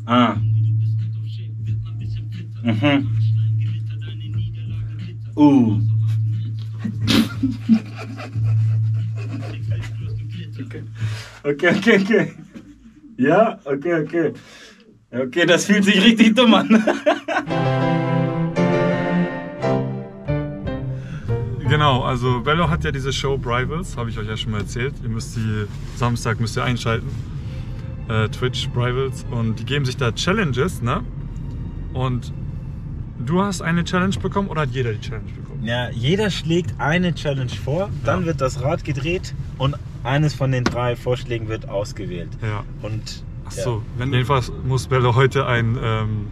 Ah. Mhm. Okay. Ja, okay. Okay, das fühlt sich richtig dumm an. Genau, also Bello hat ja diese Show Brivals, habe ich euch ja schon mal erzählt. Ihr müsst Samstag einschalten. Twitch Brivals, und die geben sich da Challenges, ne? Und du hast eine Challenge bekommen oder hat jeder die Challenge bekommen? Ja, jeder schlägt eine Challenge vor, dann wird das Rad gedreht und eines von den 3 Vorschlägen wird ausgewählt. Ja. Und achso, jedenfalls muss Bello heute ein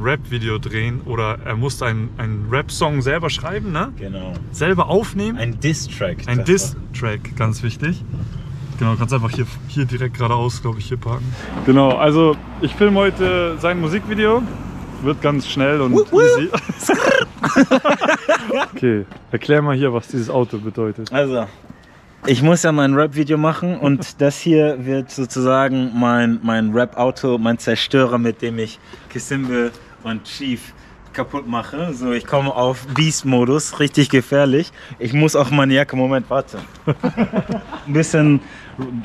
Rap-Video drehen, oder er muss einen Rap-Song selber schreiben, ne? Genau. Selber aufnehmen. Ein Diss-Track. Ein Diss-Track, ganz wichtig. Genau, kannst einfach hier direkt geradeaus, glaube ich, hier parken. Genau, also ich filme heute sein Musikvideo. Wird ganz schnell und easy. Okay, erklär mal hier, was dieses Auto bedeutet. Also, ich muss ja mein Rap-Video machen und das hier wird sozusagen mein Rap-Auto, mein Zerstörer, mit dem ich Kisimbe und Chief kaputt mache. So, ich komme auf Beast-Modus, richtig gefährlich. Ich muss auch meine Jacke, Moment, warte. Ein bisschen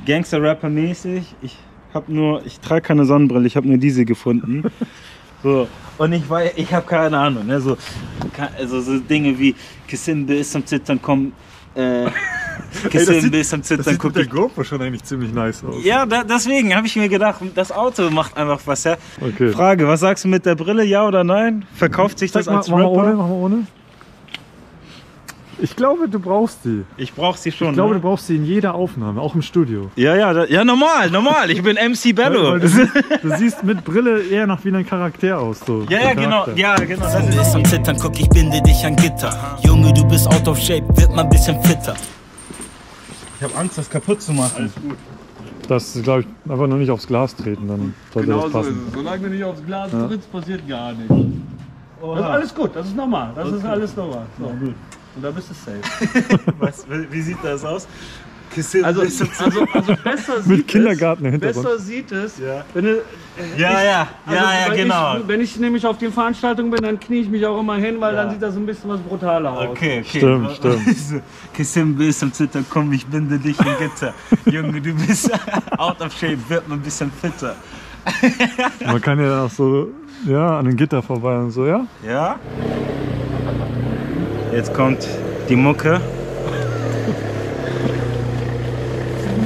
Gangster-Rapper-mäßig. Ich trage keine Sonnenbrille, ich habe nur diese gefunden. So, und ich habe keine Ahnung, ne? So Dinge wie Kisimbe ist zum Zittern, komm, Kisimbe ist zum Zittern, guck. Der GoPro schon eigentlich ziemlich nice aus. Ja, deswegen habe ich mir gedacht, das Auto macht einfach was, ja. Okay. Frage, was sagst du mit der Brille, ja oder nein? Verkauft sich das als Rapper? Mach mal ohne. Ich glaube, du brauchst die. Ich brauch sie schon. Ich glaube, du brauchst sie in jeder Aufnahme, auch im Studio. Ja, normal. Ich bin MC Bello. Weil du siehst mit Brille eher noch wie ein Charakter aus. So. Ja, genau. Das ist am Zittern, guck, ich binde dich an Gitter. Junge, du bist out of shape, wird mal ein bisschen fitter. Ich habe Angst, das kaputt zu machen. Alles gut. Das, glaube ich, einfach nur nicht aufs Glas treten, dann sollte das passen. So. Solange du nicht aufs Glas trittst, passiert gar nichts. Das ist alles gut, das ist normal. Das ist alles normal. So. Gut. Und da bist du safe. Wie sieht das aus? Also besser sieht mit Kindergarten im Hintergrund. Besser sieht es, wenn du, genau. Wenn ich nämlich auf den Veranstaltungen bin, dann knie ich mich auch immer hin, weil dann sieht das ein bisschen was brutaler aus. Okay. Stimmt. Kisimbe ist am Zittern, komm, ich binde dich in Gitter. Junge, du bist out of shape, wird mal ein bisschen fitter. Man kann ja dann auch so an den Gitter vorbei und so, ja? Ja. Jetzt kommt die Mucke.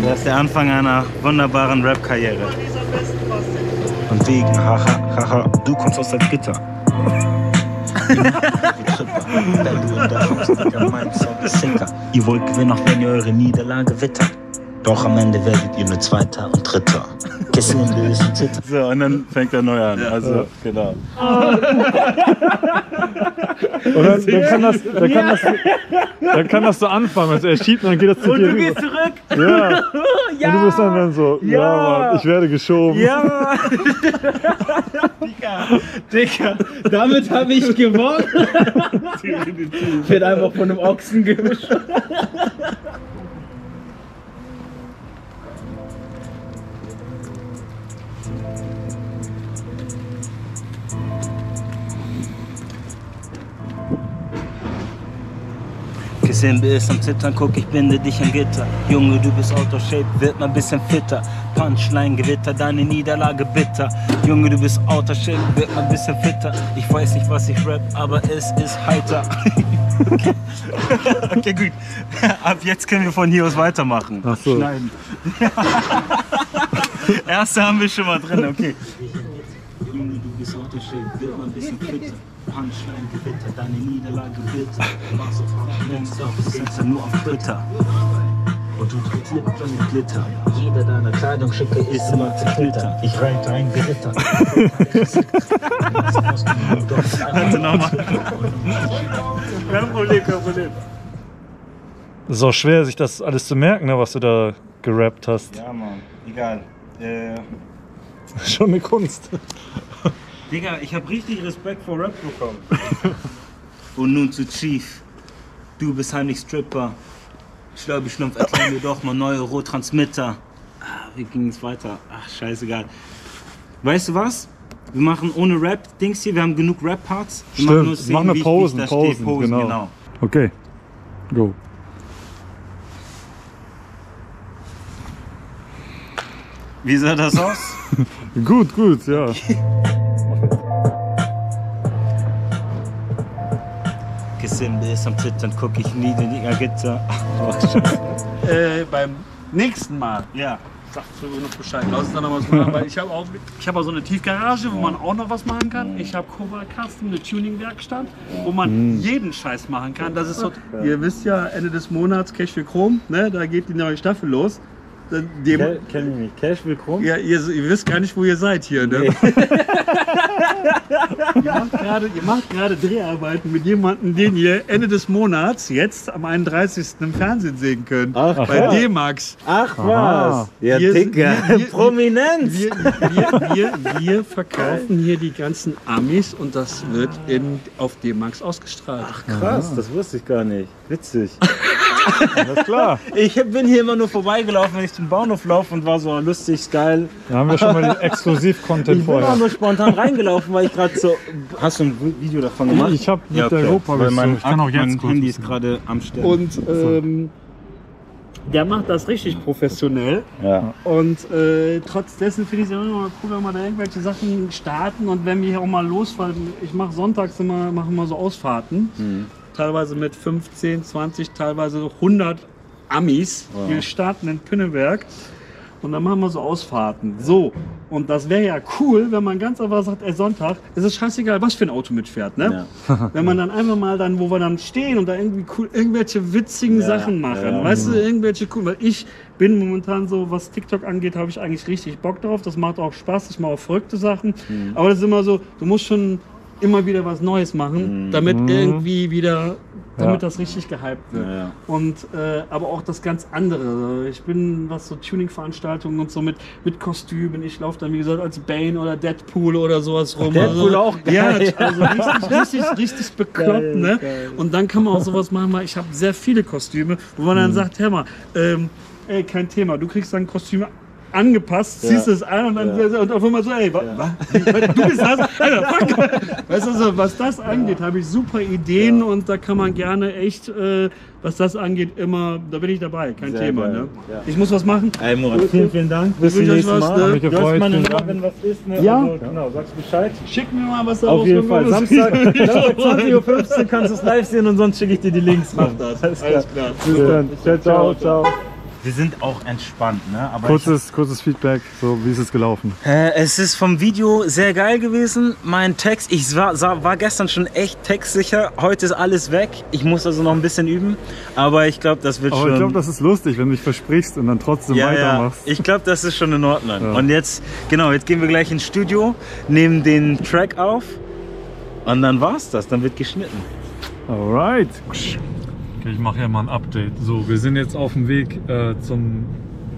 Das ist der Anfang einer wunderbaren Rap-Karriere. Und wegen, haha, du kommst aus der Gitter. Ihr wollt gewinnen, auch wenn ihr eure Niederlage wittert. Doch am Ende werdet ihr nur Zweiter und Dritter. So, und dann fängt er neu an. Also, genau. Und dann kann das so anfangen. Also er schiebt und dann geht das zu dir rüber. Und du gehst zurück. Ja. Und du bist dann so, Mann, ich werde geschoben. Ja. Digga, damit habe ich gewonnen. Wird einfach von einem Ochsen gewischt. Kisimbe ist am Zittern, guck, ich binde dich an Gitter. Junge, du bist out of shape, wird mal ein bisschen fitter. Punchline, Gewitter, deine Niederlage bitter. Junge, du bist out of shape, wird mal ein bisschen fitter. Ich weiß nicht, was ich rap, aber es ist heiter. Okay, gut. Ab jetzt können wir von hier aus weitermachen. Ach so. Schneiden. Erste haben wir schon mal drin, okay. Junge, du bist out of shape, wird mal ein bisschen fitter. Punchline, Gewitter, deine Niederlage bitter. Machst du Verfahren, nur auf Twitter. Und du trägst Lipgloss mit Glitter. Jeder deiner Kleidungsstücke ist immer zu filtern. Ich reite ein Gewitter. Warte nochmal. Kein Problem. Es ist auch schwer, sich das alles zu merken, ne, was du da gerappt hast. Ja, Mann, egal. Schon eine Kunst. Digga, ich hab richtig Respekt vor Rap bekommen. Und nun zu Chief. Du bist heimlich Stripper. Schlaubi Schlumpf, erklär mir doch mal Neurotransmitter. wie ging es weiter? Ach, scheißegal. Weißt du was? Wir machen ohne Rap-Dings hier, wir haben genug Rap-Parts. Wir machen nur Szenen, wir wie Posen, ich da stehe. Posen, genau. Okay, go. Wie sah das aus? Gut, gut, ja. Kisimbe ist am Zittern, guck ich nie in die Gitter. Beim nächsten Mal. Ja. Sagt mir noch Bescheid. Lass uns dann noch was machen, weil ich habe auch so eine Tiefgarage, wo man auch noch was machen kann. Ich habe Cobra Custom, eine Tuning-Werkstatt, wo man jeden Scheiß machen kann. Das ist so, ihr wisst ja, Ende des Monats Cash für Chrome, ne? Da geht die neue Staffel los. Kenn ich nicht. Cash will Chrome? Ja, ihr wisst gar nicht, wo ihr seid hier, ne? Nee. ihr macht gerade Dreharbeiten mit jemandem, den ihr Ende des Monats, jetzt am 31. im Fernsehen sehen könnt. Ach, bei D-Max. Ach was! Ja, Digga, Prominenz! Wir verkaufen hier die ganzen Amis und das wird auf D-Max ausgestrahlt. Ach krass, das wusste ich gar nicht. Witzig. Alles klar. Ich bin hier immer nur vorbeigelaufen, wenn ich zum Bahnhof laufe und war so lustig, geil. Da haben wir schon mal den Exklusiv-Content vorher. Ich bin auch nur spontan reingelaufen, weil ich gerade so... Hast du ein Video davon gemacht? Ich habe mit der GoPro, ich kann auch jetzt mein Handy ist gerade am Stern. Und der macht das richtig professionell. Ja. Und trotz dessen finde ich es immer cool, wenn wir da irgendwelche Sachen starten und wenn wir hier auch mal losfahren. Ich mache sonntags machen wir so Ausfahrten. Teilweise mit 15, 20, teilweise 100 Amis. Wow. Wir starten in Pinneberg und dann machen wir so Ausfahrten. So, und das wäre ja cool, wenn man ganz einfach sagt, ey, Sonntag, es ist scheißegal, was für ein Auto mitfährt, ne? Ja. Wenn man dann einfach mal wo wir dann stehen und da irgendwie cool irgendwelche witzigen Sachen machen, weißt du, irgendwelche cool, weil ich bin momentan so, was TikTok angeht, habe ich eigentlich richtig Bock drauf, das macht auch Spaß, ich mache auch verrückte Sachen, aber das ist immer so, du musst schon immer wieder was Neues machen, damit irgendwie wieder, damit das richtig gehypt wird. Ja. Und aber auch das ganz andere. Ich bin, was so Tuning-Veranstaltungen und so mit Kostümen. Ich laufe dann, wie gesagt, als Bane oder Deadpool oder sowas rum. Deadpool auch geil. Ja, also richtig bekloppt, geil, ne? Geil. Und dann kann man auch sowas machen, weil ich habe sehr viele Kostüme, wo man dann sagt, hör mal, ey, kein Thema, du kriegst dann Kostüme angepasst, ziehst es an und dann und auf einmal so, ey, was? Du bist das? Alter, fuck. Weißt du, so, was das angeht, habe ich super Ideen und da kann man gerne echt, was das angeht, immer, da bin ich dabei, kein sehr Thema. Geil. Ne? Ja. Ich muss was machen. Ey, Murat, vielen Dank. Bis zum nächsten Mal. Du hast meine Nummer, wenn was ist. Ne? Ja. Also, genau, sagst Bescheid. Schick mir mal was auf jeden Fall. Samstag 20:15 Uhr kannst du es live sehen und sonst schicke ich dir die Links. Mach das. Alles klar. Bis dann. Ciao. Wir sind auch entspannt, ne? Aber kurzes Feedback, so wie ist es gelaufen? Es ist vom Video sehr geil gewesen. Mein Text, ich war gestern schon echt textsicher. Heute ist alles weg. Ich muss also noch ein bisschen üben. Aber ich glaube, das wird schon... Aber ich glaube, das ist lustig, wenn du dich versprichst und dann trotzdem weitermachst. Ja. Ich glaube, das ist schon in Ordnung. Ja. Und jetzt gehen wir gleich ins Studio, nehmen den Track auf und dann war's das. Dann wird geschnitten. Alright. Okay, ich mache ja mal ein Update. So, wir sind jetzt auf dem Weg zum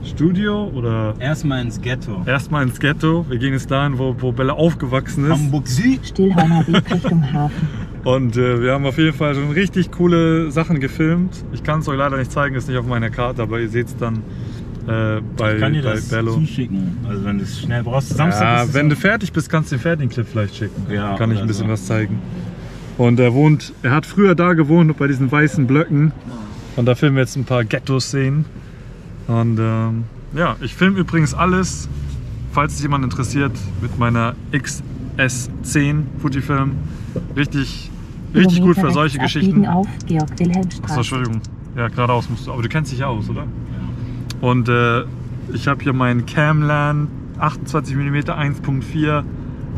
Studio oder... Erstmal ins Ghetto. Wir gehen jetzt dahin, wo Bella aufgewachsen ist. Hamburg Süd. Stillheimer Weg Richtung Hafen. Und wir haben auf jeden Fall schon richtig coole Sachen gefilmt. Ich kann es euch leider nicht zeigen, ist nicht auf meiner Karte, aber ihr seht es dann bei Bello. Zuschicken, also wenn du es schnell brauchst. Samstag wenn du fertig bist, kannst du den fertigen Clip vielleicht schicken. Ja, kann ich ein bisschen was zeigen. Und er hat früher da gewohnt, bei diesen weißen Blöcken. Und da filmen wir jetzt ein paar Ghetto-Szenen. Und ja, ich filme übrigens alles, falls es jemand interessiert, mit meiner XS10 Fujifilm. Richtig gut für solche Geschichten. Auf Georg-Wilhelm-Straße. Achso, Entschuldigung. Ja, geradeaus musst du. Aber du kennst dich ja aus, oder? Ja. Und ich habe hier meinen Camlan 28 mm 1.4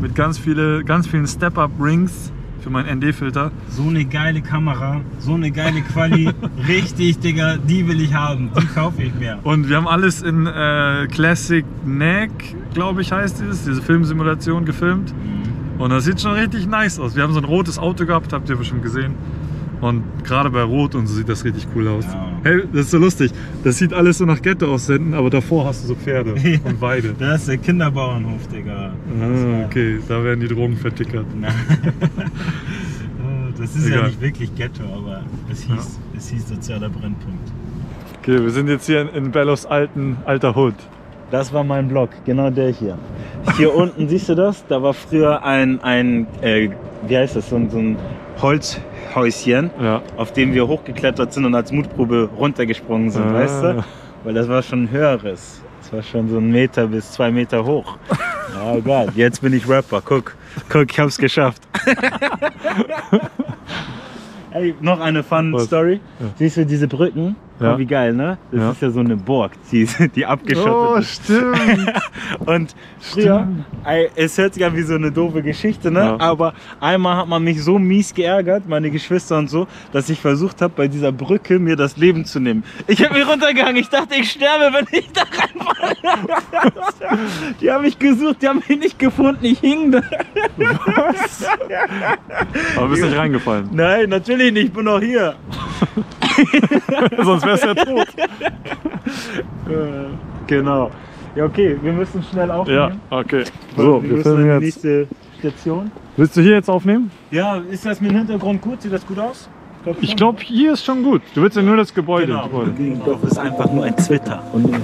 mit ganz vielen Step-Up-Rings für meinen ND-Filter. So eine geile Kamera, so eine geile Quali. Richtig, Digga, die will ich haben. Die kaufe ich mir. Und wir haben alles in Classic NAC, glaube ich heißt diese Filmsimulation gefilmt. Und das sieht schon richtig nice aus. Wir haben so ein rotes Auto gehabt, habt ihr bestimmt gesehen. Und gerade bei Rot und so sieht das richtig cool aus. Ja. Hey, das ist so lustig. Das sieht alles so nach Ghetto aussenden, aber davor hast du so Pferde und Weide. Das ist der Kinderbauernhof, Digga. Ah, okay, da werden die Drogen vertickert. Das ist ja nicht wirklich Ghetto, aber es hieß sozialer Brennpunkt. Okay, wir sind jetzt hier in Bellos alter Hood. Das war mein Block, genau der hier. Hier unten, siehst du das? Da war früher ein wie heißt das, so ein Holzhäuschen, Ja. auf dem wir hochgeklettert sind und als Mutprobe runtergesprungen sind, weißt du? Weil das war schon ein höheres. Das war schon so 1 Meter bis 2 Meter hoch. Ja, egal. Jetzt bin ich Rapper. Guck, ich hab's geschafft. Ey, noch eine Story. Ja. Siehst du diese Brücken? Ja. Oh, wie geil, ne? Das ist ja so eine Burg, die abgeschottet Oh, ist. stimmt. Und früher, ey, es hört sich an wie so eine doofe Geschichte, ne? Ja. Aber einmal hat man mich so mies geärgert, meine Geschwister und so, dass ich versucht habe, bei dieser Brücke mir das Leben zu nehmen. Ich habe mich runtergehangen, ich dachte, ich sterbe, wenn ich da reinfalle. Die haben mich gesucht, die haben mich nicht gefunden, ich hing da. Was? Aber bist nicht reingefallen. Nein, natürlich nicht, ich bin noch hier. Sonst wärst du ja tot. Genau. Ja, okay, wir müssen schnell Ja, aufnehmen. okay. Weil So, wir wir müssen an filmen die jetzt. nächste Station. Willst du hier jetzt aufnehmen? Ja, ist das mit dem Hintergrund gut? Sieht das gut aus? Ich glaube, hier ist schon gut. Du willst ja nur das Gebäude. Genau. Gebäude. Doch, ist einfach nur ein Twitter. Und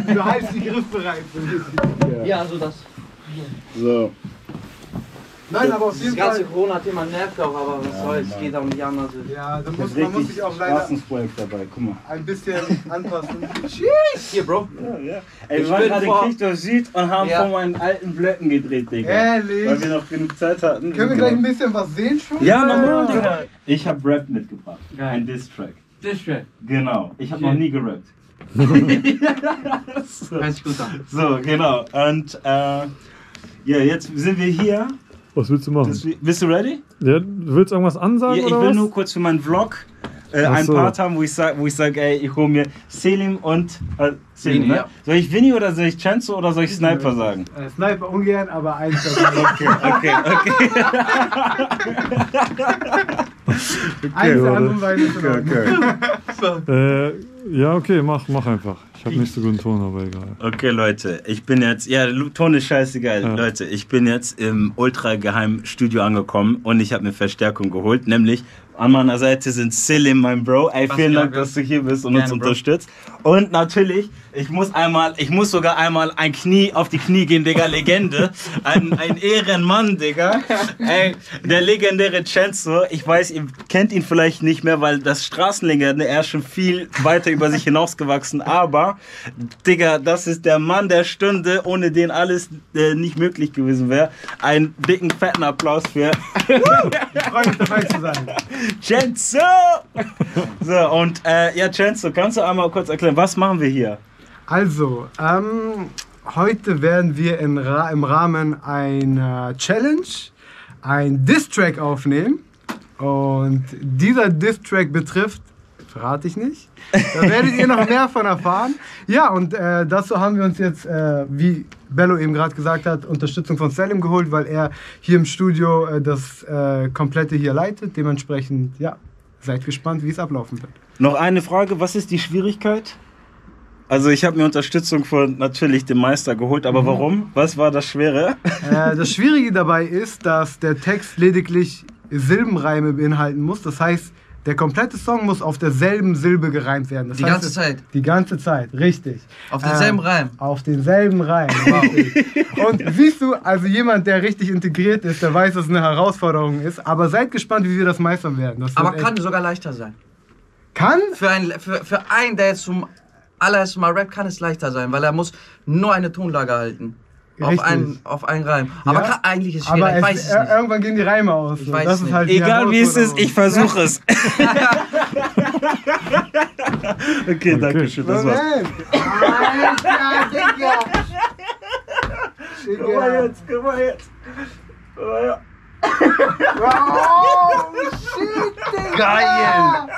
Du hältst die griffbereit. Ja, also das. so. Nein, aber auf Das jeden ganze Fall. Corona-Thema nervt auch, aber was soll's, geht auch nicht anders. Ja, man muss sich auch leider Straßenprojekt dabei, guck mal. ein bisschen anpassen. Hier, Bro. Ja. Ey, Ich wir waren bin gerade vor- in Kirchdorf Süd und haben Ja. vor meinen alten Blöcken gedreht, Digga. Ehrlich? Weil wir noch genug Zeit hatten. Können wir gleich ein bisschen was sehen schon? Ja, normal, Digga. Ich hab Rap mitgebracht. Geil. Ein Diss-Track. Distrack. Genau. Ich hab Okay. noch nie gerappt. Hört sich gut an. So, genau. Und ja, jetzt sind wir hier. Was willst du machen? Bist du ready? Ja, du willst irgendwas ansagen Ja, ich oder will was? nur kurz für meinen Vlog Ach einen so. Part haben, wo ich sag, ey, ich hole mir Selim und Selim, Vinny, ne? ja. Soll ich Vinny oder soll ich Chanzo oder soll ich Sniper sagen? Sniper ungern, aber eins Okay. Eins der oder? anderen beiden ist in Ordnung. Ja, okay, mach einfach. Ich habe nicht so guten Ton, aber egal. Okay, Leute, ich bin jetzt, ja, Ton ist scheißegal. Ja. Leute, ich bin jetzt im ultra-geheimen Studio angekommen und ich habe eine Verstärkung geholt, nämlich an meiner Seite sind Selim, mein Bro. Ey, vielen Dank, dass du hier bist und uns Gerne, Bro. unterstützt. Und natürlich, ich muss sogar einmal auf die Knie gehen, Digga, Legende. Ein Ehrenmann, Digga. Ey, der legendäre Chanzo, ich weiß, ihr kennt ihn vielleicht nicht mehr, weil das Straßenlegende, er ist schon viel weiter über sich hinausgewachsen, aber, Digga, das ist der Mann der Stunde, ohne den alles nicht möglich gewesen wäre. Einen dicken, fetten Applaus für Ich freue mich dabei zu sein. Chanzo! So, und ja, Chanzo, kannst du einmal kurz erklären, was machen wir hier? Also, heute werden wir im Rahmen einer Challenge ein Diss-Track aufnehmen. Und dieser Diss-Track betrifft, verrate ich nicht, da werdet ihr noch mehr von erfahren. Ja, und dazu haben wir uns jetzt, wie Bello eben gerade gesagt hat, Unterstützung von Selim geholt, weil er hier im Studio das komplette hier leitet. Dementsprechend, ja, seid gespannt, wie es ablaufen wird. Noch eine Frage, was ist die Schwierigkeit? Also ich habe mir Unterstützung von natürlich dem Meister geholt, aber warum? Was war das Schwere? Das Schwierige dabei ist, dass der Text lediglich Silbenreime beinhalten muss. Das heißt, der komplette Song muss auf derselben Silbe gereimt werden. Das Die heißt, ganze Zeit. Die ganze Zeit, richtig. Auf denselben Reim. Auf denselben Reim. Richtig. Und siehst du, also jemand, der richtig integriert ist, der weiß, dass es eine Herausforderung ist. Aber seid gespannt, wie wir das meistern werden. Das Aber wird kann echt- sogar leichter sein. Kann? Für einen, der jetzt zum allerersten Mal rappt, kann es leichter sein, weil er muss nur eine Tonlage halten. Richtig. Auf einen Reim. Aber Ja, eigentlich ist es schwierig, aber ich weiß es nicht. irgendwann gehen die Reime aus. Ich so. weiß Das es ist nicht. halt die Egal wie es ist, Herausforderung. ich versuche es. Okay, danke schön. Das war's. Moment. Alter, Digga. Guck mal jetzt, guck mal jetzt. Oh, shit, Digga. Geil.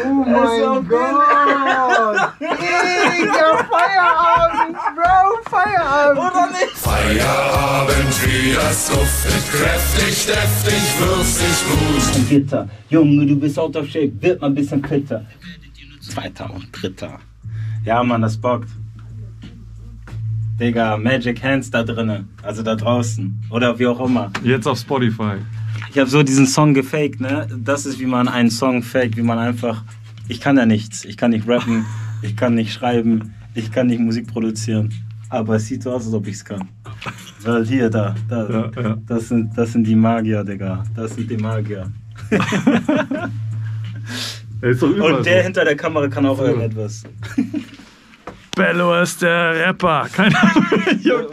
Oh mein Gott. Digga, Feierabend, Bro, Feierabend. Oder nicht? Feierabend wieder duftet, kräftig, deftig, würzig, gut. Gitter. Junge, du bist out of shape, wird mal ein bisschen fitter. Zweiter und dritter. Ja, Mann, das bockt. Digga, Magic Hands da drinnen, also da draußen. Oder wie auch immer. Jetzt auf Spotify. Ich habe so diesen Song gefaked, ne? Das ist, wie man einen Song faked, wie man einfach... Ich kann ja nichts. Ich kann nicht rappen, ich kann nicht schreiben, ich kann nicht Musik produzieren. Aber es sieht so aus, als ob ich es kann. Weil hier, da. Ja. Das sind die Magier, Digga. Das sind die Magier. Ist doch überall Und der so. hinter der Kamera kann auch irgendetwas. Bello ist der Rapper. Keine Ahnung.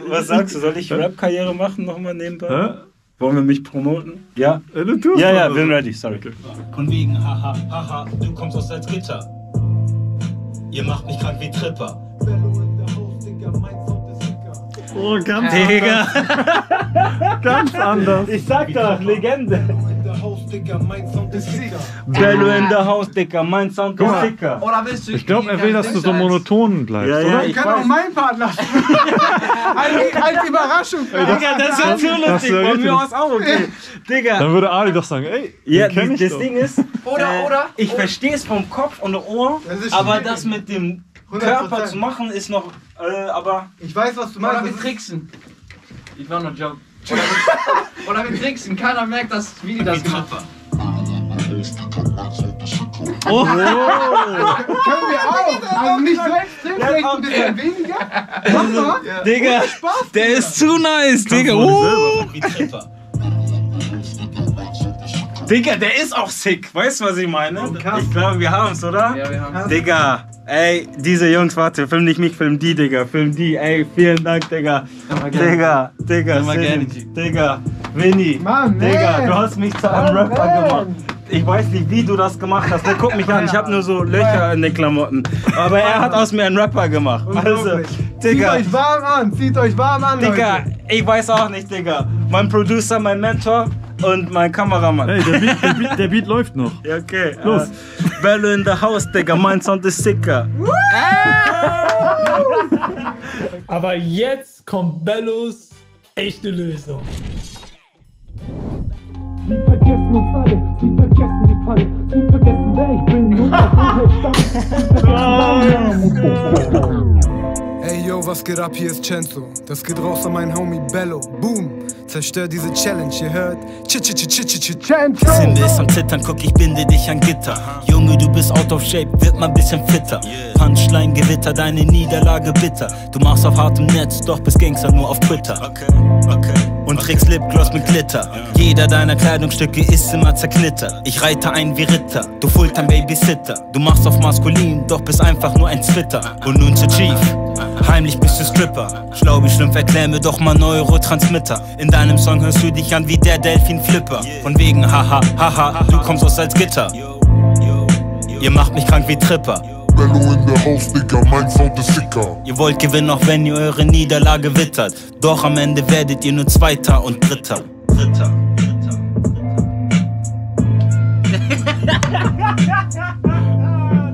Was sagst du? Soll ich Rap-Karriere machen nochmal nebenbei? Hä? Wollen wir mich promoten? Ja? Du tust Ja, was. bin ready, sorry. Von wegen, haha, haha, du kommst aus Salzgitter. Ihr macht mich krank wie Tripper. Oh, ganz Digga! ganz anders. Ich sag doch, Legende! Bello in the house, Digga, mein Sound ist sicker. Oder willst du Ich glaube, er will, dass du so monoton bleibst, Ja, ja, oder? ich Ich kann auch weiß. meinen Part lassen. Als Überraschung. Digga, das ist so das lustig, wär von richtig. mir aus auch, okay. Digga! Dann würde Ali doch sagen, ey, Ja, den kenn ich das doch. Ding ist, Oder? ich verstehe es vom Kopf und Ohr, Das ist aber schwierig. das mit dem 100%. Körper zu machen ist noch, aber... Ich weiß, was du Oder meinst. wir tricksen. Ich war nur Joke. Oder wir tricksen. Keiner merkt, dass Vidi das gemacht hat. Oh! Können wir auch. Also nicht so extrem, vielleicht ein bisschen weniger. Mach mal. Digga, der ist zu nice, Digga. Wie Tripper. Digga, der ist auch sick. Weißt du, was ich meine? Ich glaube, wir haben's, oder? Ja, wir haben Digga, ey, diese Jungs, warte, film nicht mich, film die, Digga, film die, ey, vielen Dank, Digga. Digga, Immer gerne, Sim, Digga, Winnie, Mann, Digga, man. du hast mich zu einem Mann, Rapper man. gemacht. Ich weiß nicht, wie du das gemacht hast. Ne, guck mich an, ich habe nur so Löcher in den Klamotten. Aber er hat aus mir einen Rapper gemacht. Also, Unglaublich. Digga, Zieht euch warm an, zieht euch warm an, Digga, Leute. ich weiß auch nicht, Digga. Mein Producer, mein Mentor und mein Kameramann. Ey, der Beat läuft noch. Ja, okay. Los. Bello in the house, Digga, mein Sound ist sicker. Aber jetzt kommt Bellos echte Lösung. Sie vergessen uns alle, sie vergessen die Falle, sie vergessen, wer ich bin und Ey yo, was geht ab? Hier ist Cenzo. Das geht raus an meinen Homie Bello. Boom. Zerstör diese Challenge, ihr hört. Cenzo. Simbe ist am Zittern, guck, ich binde dich an Gitter. Junge, du bist out of shape, wird mal ein bisschen fitter. Punchline, Gewitter, deine Niederlage bitter. Du machst auf hartem Netz, doch bist Gangster nur auf Twitter. Und trägst Lipgloss mit Glitter. Jeder deiner Kleidungsstücke ist immer zerknittert. Ich reite ein wie Ritter, du Fulltime Babysitter. Du machst auf maskulin, doch bist einfach nur ein Twitter. Und nun zu Chief, heimlich bist du Stripper. Schlau wie Schlumpf, erklär mir doch mal Neurotransmitter. In deinem Song hörst du dich an wie der Delfin-Flipper. Von wegen haha, haha, du kommst aus Salzgitter. Ihr macht mich krank wie Tripper. Bello in der Haus, Digga, mein Sound ist sicker. Ihr wollt gewinnen, auch wenn ihr eure Niederlage wittert. Doch am Ende werdet ihr nur Zweiter und Dritter.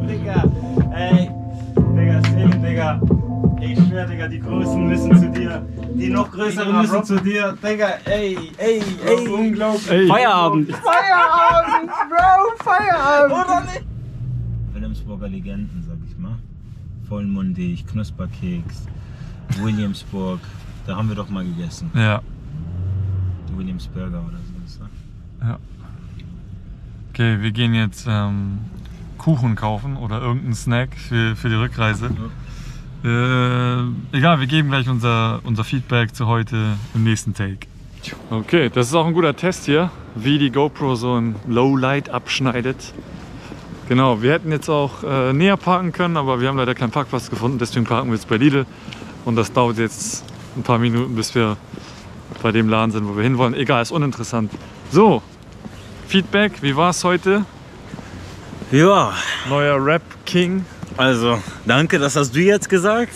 Digga, ey, Digga, Sim, Digga. Ich schwör, Digga, die Größen müssen zu dir. Die noch größeren müssen zu dir. Digga, ey. Unglaublich. Ey, Feierabend. Feierabend, Bro, Feierabend. Oder nicht? Wilhelmsburger Legenden, sag ich mal. Vollmundig, Knusperkeks, Williamsburg. Da haben wir doch mal gegessen. ja. Williamsburger oder so. Ja. Okay, wir gehen jetzt Kuchen kaufen oder irgendeinen Snack für die Rückreise. Egal, wir geben gleich unser Feedback zu heute im nächsten Take. Okay, das ist auch ein guter Test hier, wie die GoPro so im Lowlight abschneidet. Genau, wir hätten jetzt auch näher parken können, aber wir haben leider keinen Parkplatz gefunden, deswegen parken wir jetzt bei Lidl. Und das dauert jetzt ein paar Minuten, bis wir bei dem Laden sind, wo wir hinwollen. Egal, ist uninteressant. So, Feedback, wie war es heute? Ja, Neuer Rap King. also, danke, das hast du jetzt gesagt.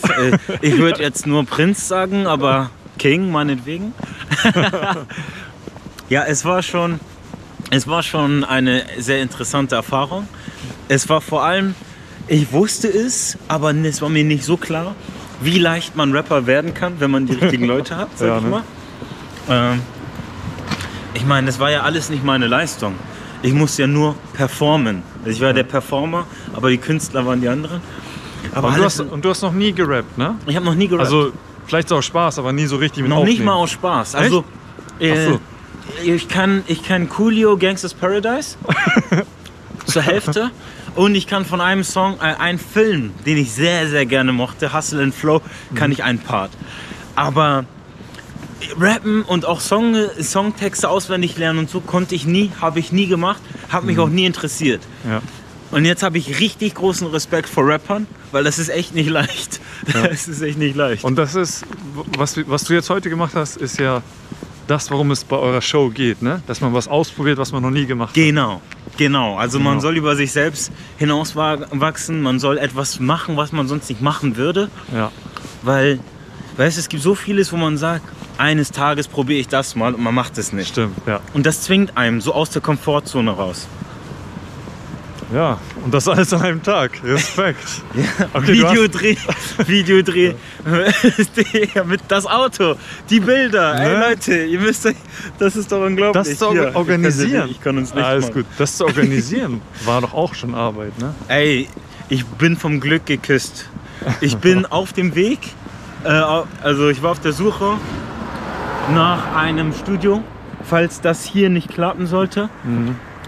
Ich würde jetzt nur Prinz sagen, aber King meinetwegen. Ja, es war schon eine sehr interessante Erfahrung. Es war vor allem, ich wusste es, aber es war mir nicht so klar, wie leicht man Rapper werden kann, wenn man die richtigen Leute hat, sag Ja, ich ne? mal. Ich meine, das war ja alles nicht meine Leistung. Ich musste ja nur performen. Ich war der Performer, aber die Künstler waren die anderen. Aber Und du hast noch nie gerappt, ne? ich habe noch nie gerappt. Also vielleicht auch Spaß, aber nie so richtig mit noch nicht Aufnehmen. mal aus Spaß. Also, Ach so. ich kann Coolio Gangsta's Paradise zur Hälfte und ich kann von einem Song, einen Film, den ich sehr, sehr gerne mochte, Hustle and Flow, kann ich einen Part. Aber Rappen und auch Songtexte auswendig lernen und so konnte ich nie, habe ich nie gemacht, habe mich auch nie interessiert. Ja. Und jetzt habe ich richtig großen Respekt vor Rappern, weil das ist echt nicht leicht. Ja. Das ist echt nicht leicht. Und das ist, was du jetzt heute gemacht hast, ist ja das, worum es bei eurer Show geht, ne? Dass man was ausprobiert, was man noch nie gemacht hat. Genau. Also man soll über sich selbst hinauswachsen, man soll etwas machen, was man sonst nicht machen würde. Ja. Weil, weißt du, es gibt so vieles, wo man sagt, eines Tages probiere ich das mal und man macht es nicht. Stimmt, ja. Und das zwingt einem so aus der Komfortzone raus. Ja, und das alles an einem Tag. Respekt. Ja. Okay, Videodreh. Mit das Auto, die Bilder. Ne? Ey Leute, ihr müsst euch, das ist doch unglaublich. Das zu Hier, organisieren. Ich kann uns nicht Alles machen. gut. Das zu organisieren war doch auch schon Arbeit, ne? Ey, ich bin vom Glück geküsst. Ich bin auf dem Weg, also ich war auf der Suche nach einem Studio, falls das hier nicht klappen sollte.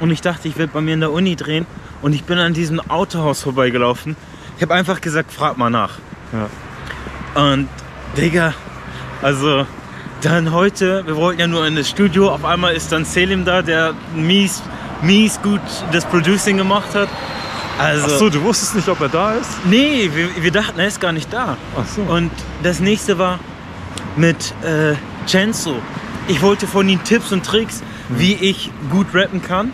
Und ich dachte, ich werde bei mir in der Uni drehen. Und ich bin an diesem Autohaus vorbeigelaufen. Ich habe einfach gesagt, frag mal nach. Ja. Und Digga, also dann heute, wir wollten ja nur in das Studio. Auf einmal ist dann Selim da, der mies gut das Producing gemacht hat. Also, Ach so, du wusstest nicht, ob er da ist? Nee, wir dachten, er ist gar nicht da. Ach so. Und das nächste war mit Censo. Ich wollte von ihm Tipps und Tricks, wie ich gut rappen kann.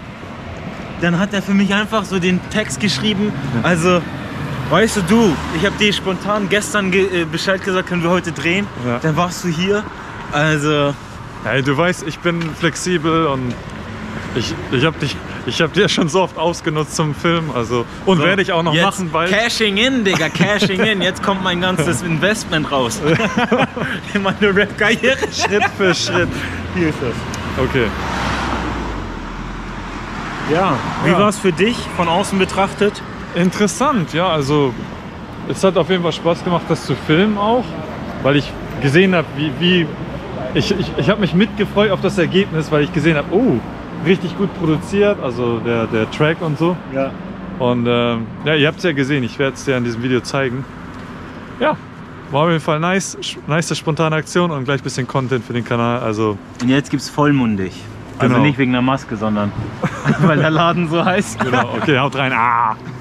Dann hat er für mich einfach so den Text geschrieben. Also, weißt du, ich habe dir spontan gestern Bescheid gesagt, können wir heute drehen. Ja. Dann warst du hier. Also, Hey, du weißt, ich bin flexibel und ich hab dir schon so oft ausgenutzt zum Film, also und so, werde ich auch noch jetzt machen, weil Cashing in, Digga, Cashing in. Jetzt kommt mein ganzes Investment raus. In meine Rap-Karriere. Schritt für Schritt. Hier ist das. Okay. Ja, wie war es für dich von außen betrachtet? Interessant, ja, also es hat auf jeden Fall Spaß gemacht, das zu filmen auch, weil ich gesehen habe, ich habe mich mitgefreut auf das Ergebnis, weil ich gesehen habe, oh, richtig gut produziert, also der Track und so. Ja. Und ja, ihr habt es ja gesehen, ich werde es dir in diesem Video zeigen. Ja, war auf jeden Fall nice spontane Aktion und gleich ein bisschen Content für den Kanal, also. Und jetzt gibt's vollmundig. Also Genau. nicht wegen der Maske, sondern weil der Laden so heißt. Genau, okay, haut rein. Ah.